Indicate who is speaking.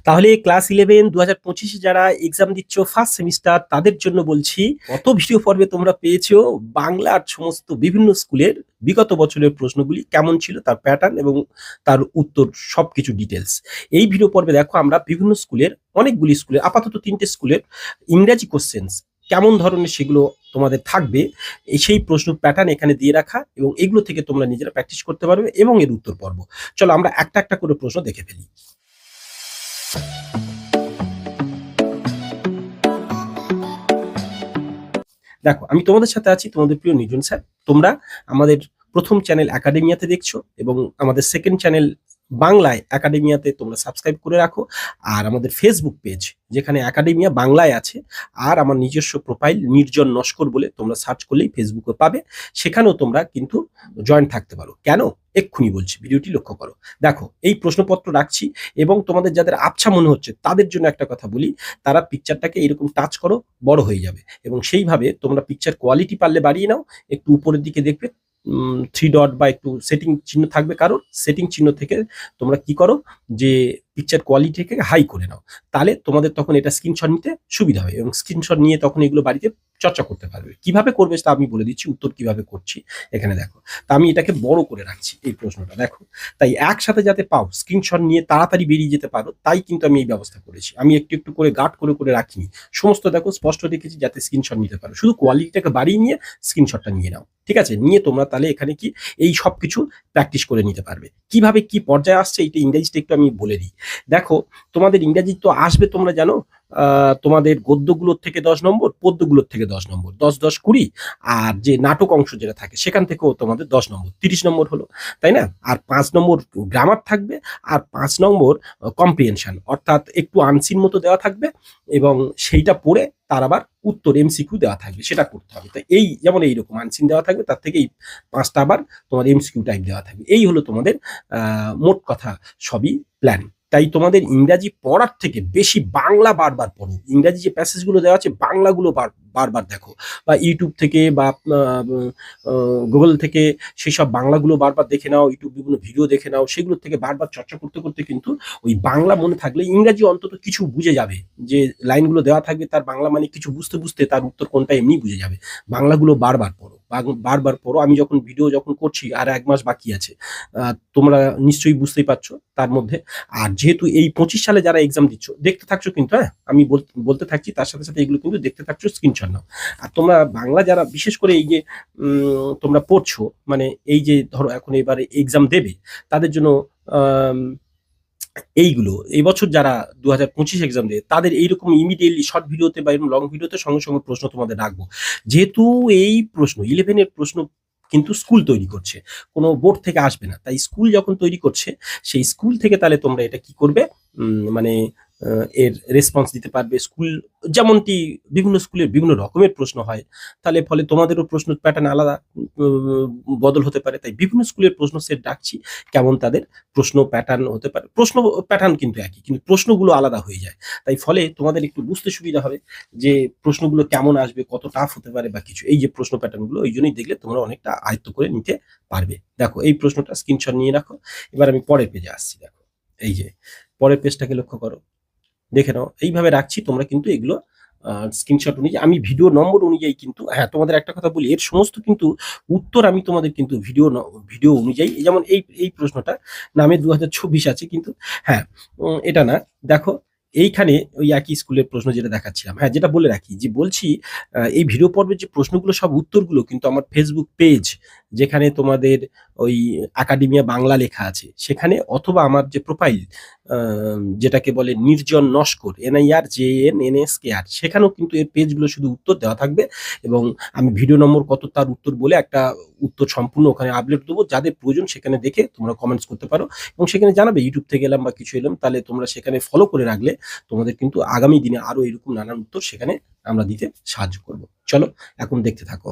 Speaker 1: তাহলে ক্লাস 11 2025 যারা এক্সাম দিচ্ছ ফার্স্ট সেমিস্টার তাদের জন্য বলছি, গত ভিডিও পর্বে তোমরা পেয়েছো বাংলার সমস্ত বিভিন্ন স্কুলের বিগত বছরের প্রশ্নগুলি কেমন ছিল, তার প্যাটার্ন এবং তার উত্তর সবকিছু ডিটেলস। এই ভিডিও পর্বে দেখো আমরা বিভিন্ন স্কুলের, অনেকগুলি স্কুলের, আপাতত 3টে স্কুলের ইংরেজি কোশ্চেন্স কেমন ধরনের সেগুলো তোমাদের থাকবে, সেই প্রশ্ন প্যাটার্ন এখানে দিয়ে রাখা, এবং এগুলো থেকে তোমরা নিজেরা প্র্যাকটিস করতে পারবে এবং এর উত্তর পর্ব। চলো আমরা একটা একটা করে প্রশ্ন দেখে ফেলি। দেখো, আমি তোমাদের সাথে আছি, তোমাদের প্রিয় নির্জন স্যার। তোমরা আমাদের প্রথম চ্যানেল একাডেমিয়াতে দেখছো এবং আমাদের সেকেন্ড চ্যানেল বাংলায় একাডেমিয়াতে তোমরা সাবস্ক্রাইব করে রাখো। আর আমাদের ফেসবুক পেজ যেখানে একাডেমিয়া বাংলায় আছে, আর আমার নিজস্ব প্রোফাইল নির্জন নস্কর বলে তোমরা সার্চ করলেই ফেসবুকে পাবে, সেখানেও তোমরা কিন্তু জয়েন থাকতে পারো। কেন এক্ষুনি বলছি, ভিডিওটি লক্ষ্য করো। দেখো, এই প্রশ্নপত্র রাখছি এবং তোমাদের যাদের আবছা মনে হচ্ছে তাদের জন্য একটা কথা বলি, তারা পিকচারটাকে এরকম টাচ করো, বড় হয়ে যাবে এবং সেইভাবে তোমরা পিকচার কোয়ালিটি পারলে বাড়িয়ে নাও। একটু উপরের দিকে দেখবে 3 ডট বা একটু সেটিং চিহ্ন থাকবে কারোর, সেটিং চিহ্ন থেকে তোমরা কি করো যে পিকচার কোয়ালিটিকে হাই করে নাও, তাহলে তোমাদের তখন এটা স্ক্রিনশট নিতে সুবিধা হবে এবং স্ক্রিনশট নিয়ে তখন এগুলো বাড়িতে চর্চা করতে পারবে। কিভাবে করবে তা আমি বলে দিচ্ছি, উত্তর কিভাবে করছি এখানে দেখো। তা আমি এটাকে বড় করে রাখছি এই প্রশ্নটা, দেখো। তাই একসাথে যাতে পাও, স্ক্রিনশট নিয়ে তাড়াতাড়ি বেরিয়ে যেতে পারো, তাই কিন্তু আমি এই ব্যবস্থা করেছি। আমি একটু একটু করে গার্ড করে করে রাখিনি, সমস্ত দেখো স্পষ্ট রেখেছি যাতে স্ক্রিনশট নিতে পারো। শুধু কোয়ালিটিটাকে বাড়িয়ে নিয়ে স্ক্রিনশটটা নিয়ে নাও, ঠিক আছে? নিয়ে তোমরা তাহলে এখানে কি এই সব কিছু প্র্যাকটিস করে নিতে পারবে। কিভাবে কি পর্যায়ে আসছে এইটা ইংরেজিটা একটু আমি বলে দিই। দেখো, তোমাদের ইংরেজি তো আসবে, তোমরা জানো। তোমাদের গদ্যগুলোর থেকে 10 নম্বর, পদ্যগুলোর থেকে 10 নম্বর, 10 10 20। আর যে নাটক অংশ যেটা থাকে সেখান থেকেও তোমাদের 10 নম্বর, 30 নম্বর হলো, তাই না? আর 5 নম্বর গ্রামার থাকবে, আর 5 নম্বর কম্প্রিহেনশন, অর্থাৎ একটু আনসিন মতো দেওয়া থাকবে এবং সেইটা পড়ে তার আবার উত্তর এমসিকিউ দেওয়া থাকবে, সেটা করতে হবে। তো এই যেমন এইরকম আনসিন দেওয়া থাকবে, তার থেকে এই 5টা আবার তোমার এমসিকিউ টাইপ দেওয়া থাকবে। এই হলো তোমাদের মোট কথা সবই প্ল্যান। তাই তোমাদের ইংরাজি পড়ার থেকে বেশি বাংলা বারবার পড়ো। ইংরাজি যে প্যাসেজগুলো দেওয়া আছে বাংলাগুলো বারবার দেখো, বা ইউটিউব থেকে বা গুগল থেকে সেসব বাংলাগুলো বারবার দেখে নাও, ইউটিউব বিভিন্ন ভিডিও দেখে নাও, সেগুলো থেকে বারবার চর্চা করতে করতে কিন্তু ওই বাংলা মনে থাকলে ইংরাজি অন্তত কিছু বুঝে যাবে। যে লাইনগুলো দেওয়া থাকবে তার বাংলা মানে কিছু বুঝতে বুঝতে তার উত্তর কোনটা এমনি বুঝে যাবে। বাংলাগুলো বারবার পড়ো, বারবার পড়ো। আমি যখন ভিডিও যখন করছি, আর 1 মাস বাকি আছে, তোমরা নিশ্চয়ই বুঝতেই পারছো তার মধ্যে। আর যেহেতু এই 25 সালে যারা এক্সাম দিচ্ছ দেখতে থাকছো কিন্তু, হ্যাঁ আমি বলতে থাকছি, তার সাথে সাথে এগুলো কিন্তু দেখতে থাকছো, স্ক্রিনশট নাও। আর তোমরা বাংলা যারা বিশেষ করে এই যে তোমরা পড়ছো, মানে এই যে ধরো এখন এবারে এক্সাম দেবে, তাদের জন্য এইগুলো এই বছর যারা 2025 এক্সাম দেবে তাদের এইরকম ইমিডিয়েটলি শর্ট ভিডিওতে বা এরকম লং ভিডিওতে সঙ্গে সঙ্গে প্রশ্ন তোমাদের রাখবো। যেহেতু এই প্রশ্ন 11-এর প্রশ্ন কিন্তু স্কুল তৈরি করছে, কোনো বোর্ড থেকে আসবে না, তাই স্কুল যখন তৈরি করছে সেই স্কুল থেকে তাহলে তোমরা এটা কি করবে, মানে এর রেসপন্স দিতে পারবে। স্কুল যেমনটি বিভিন্ন স্কুলের বিভিন্ন রকমের প্রশ্ন হয়, তাহলে ফলে তোমাদেরও প্রশ্ন প্যাটার্ন আলাদা বদল হতে পারে। তাই বিভিন্ন স্কুলের প্রশ্ন সেট ডাকছি, কেমন তাদের প্রশ্ন প্যাটার্ন হতে পারে। প্রশ্ন প্যাটার্ন কিন্তু একই, কিন্তু প্রশ্নগুলো আলাদা হয়ে যায়। তাই ফলে তোমাদের একটু বুঝতে সুবিধা হবে যে প্রশ্নগুলো কেমন আসবে, কত টাফ হতে পারে বা কিছু। এই যে প্রশ্ন প্যাটার্নগুলো, ওই জন্যই দেখলে তোমরা অনেকটা আয়ত্ত করে নিতে পারবে। দেখো, এই প্রশ্নটা স্ক্রিনশট নিয়ে রাখো। এবার আমি পরের পেজে আসছি। দেখো, এই যে পরের পেজটাকে লক্ষ্য করো, দেখে নাও। এইভাবে রাখছি, তোমরা কিন্তু এগুলো স্ক্রিনশট অনুযায়ী, আমি ভিডিও নম্বর অনুযায়ী কিন্তু, হ্যাঁ তোমাদের একটা কথা বলি, এর সমস্ত কিন্তু উত্তর আমি তোমাদের কিন্তু ভিডিও অনুযায়ী, যেমন এই প্রশ্নটা নামে 2024 আছে কিন্তু, হ্যাঁ এটা না। দেখো, এইখানে ওই একই স্কুলের প্রশ্ন যেটা দেখাচ্ছিলাম, হ্যাঁ যেটা বলে রাখি, যে বলছি এই ভিডিও পর্বের যে প্রশ্নগুলো সব উত্তরগুলো কিন্তু আমার ফেসবুক পেজ, যেখানে তোমাদের ওই একাডেমিয়া বাংলা লেখা আছে সেখানে, অথবা আমার যে প্রোফাইল যেটাকে বলে নির্জন নস্কর, NIRJNNSKR, সেখানেও কিন্তু এর পেজগুলো শুধু উত্তর দেওয়া থাকবে এবং আমি ভিডিও নম্বর কত তার উত্তর বলে একটা উত্তর সম্পূর্ণ ওখানে আপলোড দেবো। যাদের প্রয়োজন সেখানে দেখে তোমরা কমেন্টস করতে পারো এবং সেখানে জানাবে ইউটিউব থেকে এলাম বা কিছু এলাম, তাহলে তোমরা সেখানে ফলো করে রাখলে তোমাদের কিন্তু আগামী দিনে আরো এরকম নানান উত্তর সেখানে আমরা দিতে সাহায্য করব। চলো এখন দেখতে থাকো।